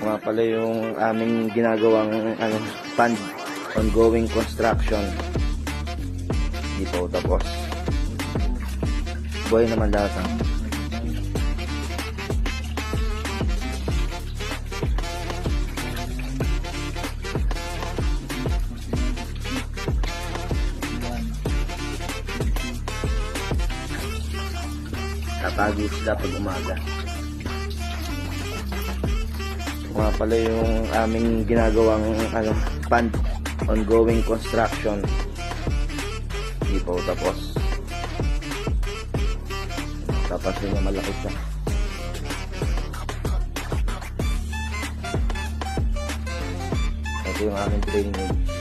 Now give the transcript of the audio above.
Nga pala yung aming ginagawang pond, ongoing construction. Hindi pa tapos. Buhay naman lahat ha. Tatago sila pag umaga. Nga pala yung aming ginagawang pond, ongoing construction. Hindi pa tapos. Tapos yun yung malaki siya. Ito yung aming drainage.